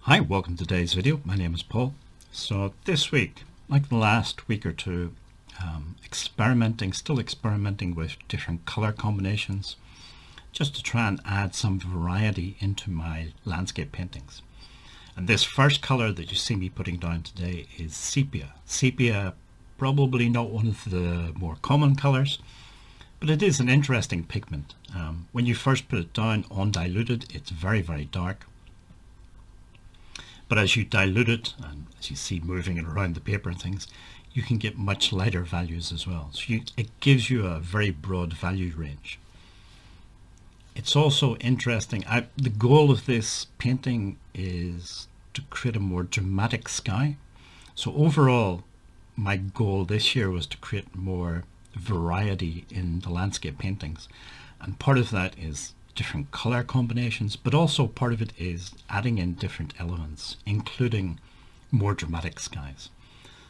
Hi, welcome to today's video. My name is Paul. So this week, like the last week or two, still experimenting with different color combinations, just to try and add some variety into my landscape paintings. And this first color that you see me putting down today is sepia. Sepia, probably not one of the more common colors, but it is an interesting pigment. When you first put it down undiluted, it's very, very dark. But as you dilute it, and as you see moving it around the paper and things, you can get much lighter values as well. So it gives you a very broad value range. It's also interesting. The goal of this painting is to create a more dramatic sky. So overall, my goal this year was to create more variety in the landscape paintings. And part of that is different color combinations, but also part of it is adding in different elements, including more dramatic skies.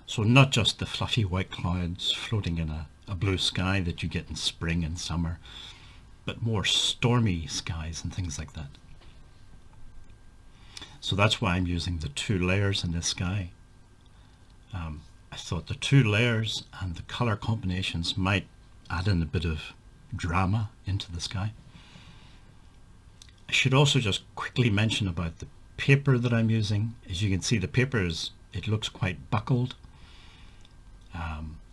So not just the fluffy white clouds floating in a blue sky that you get in spring and summer, but more stormy skies and things like that. So that's why I'm using the two layers in this sky. I thought the two layers and the color combinations might add in a bit of drama into the sky. I should also just quickly mention about the paper that I'm using. As you can see, the paper it looks quite buckled.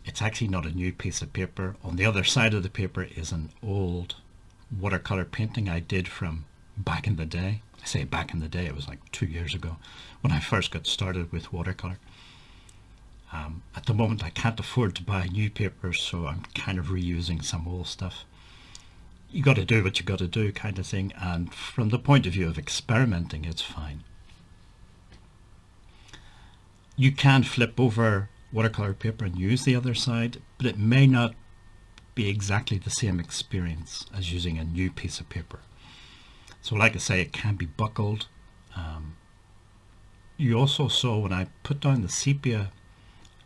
It's actually not a new piece of paper. On the other side of the paper is an old watercolor painting I did from back in the day. I say back in the day, it was like 2 years ago when I first got started with watercolor. At the moment I can't afford to buy new paper, so I'm kind of reusing some old stuff. You got to do what you got to do kind of thing, and from the point of view of experimenting, it's fine. You can flip over watercolor paper and use the other side, but it may not be exactly the same experience as using a new piece of paper. So like I say, it can be buckled. You also saw when I put down the sepia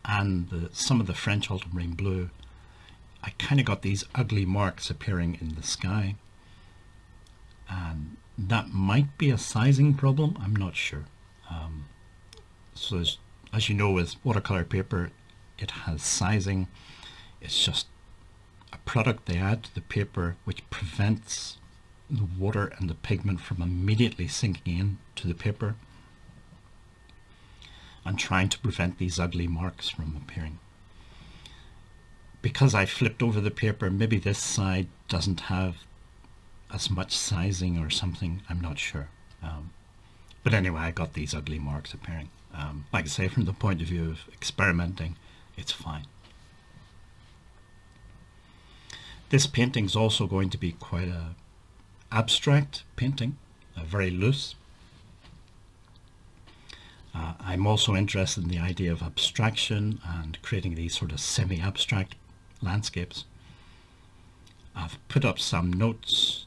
and some of the French ultramarine blue, I kind of got these ugly marks appearing in the sky, and that might be a sizing problem. I'm not sure. So as you know, with watercolor paper, it has sizing. It's just a product they add to the paper which prevents the water and the pigment from immediately sinking in to the paper and trying to prevent these ugly marks from appearing. Because I flipped over the paper, maybe this side doesn't have as much sizing or something, I'm not sure. But anyway, I got these ugly marks appearing. Like I say, from the point of view of experimenting, it's fine. This painting is also going to be quite an abstract painting, very loose. I'm also interested in the idea of abstraction and creating these sort of semi-abstract landscapes. I've put up some notes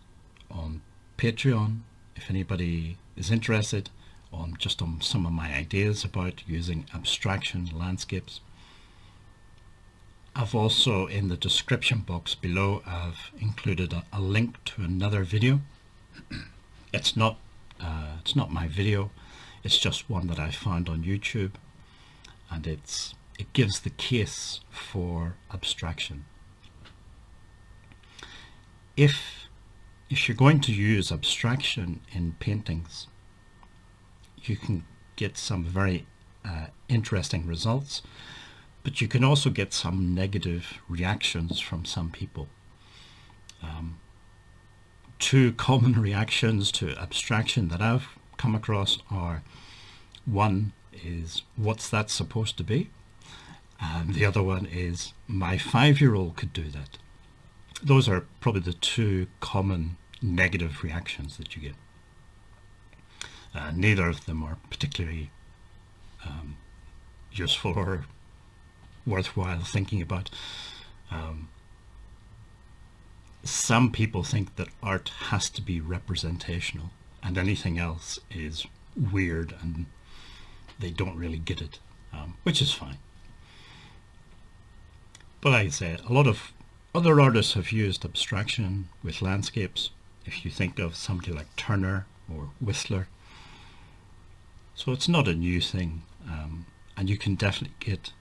on Patreon if anybody is interested on some of my ideas about using abstraction landscapes. I've also, in the description box below, I've included a link to another video. It's not my video, it's just one that I found on YouTube, and it gives the case for abstraction. If you're going to use abstraction in paintings, you can get some very interesting results, but you can also get some negative reactions from some people. Two common reactions to abstraction that I've come across are, one is, what's that supposed to be? And the other one is, my 5-year-old could do that. Those are probably the two common negative reactions that you get. Neither of them are particularly useful or worthwhile thinking about. Some people think that art has to be representational and anything else is weird and they don't really get it, which is fine. But like I say, a lot of other artists have used abstraction with landscapes. If you think of somebody like Turner or Whistler, So it's not a new thing, and you can definitely get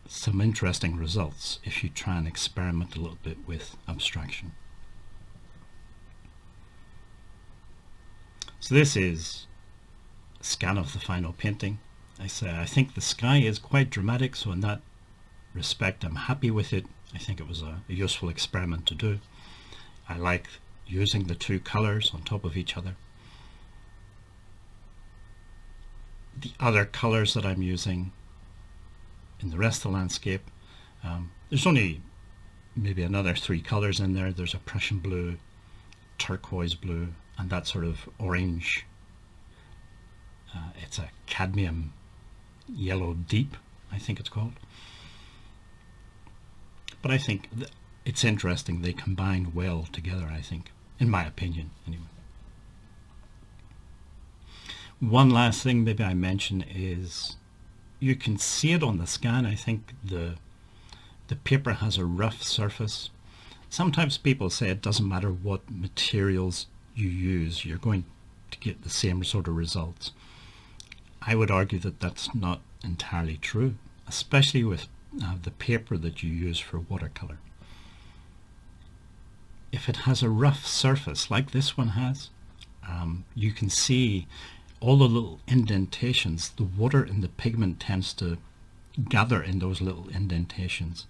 some interesting results if you try and experiment a little bit with abstraction. So this is a scan of the final painting. I think the sky is quite dramatic, so in that respect I'm happy with it. I think it was a useful experiment to do. I like using the two colors on top of each other. The other colors that I'm using in the rest of the landscape, there's only maybe another 3 colors in there. There's a Prussian blue, turquoise blue, and that sort of orange. It's a cadmium yellow deep, I think it's called. But I think it's interesting. They combine well together, I think, in my opinion anyway. One last thing maybe I mention is you can see it on the scan. I think the paper has a rough surface. Sometimes people say it doesn't matter what materials you use, you're going to get the same sort of results. I would argue that that's not entirely true, especially with the paper that you use for watercolor. If it has a rough surface like this one has, you can see all the little indentations. The water in the pigment tends to gather in those little indentations,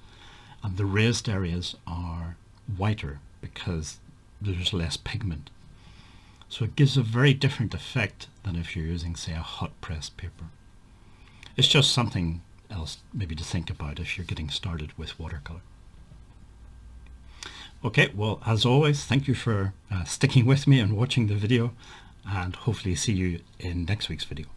and the raised areas are whiter because there's less pigment. So it gives a very different effect than if you're using, say, a hot pressed paper. It's just something else maybe to think about if you're getting started with watercolor. Okay, well, as always, thank you for sticking with me and watching the video, and hopefully see you in next week's video.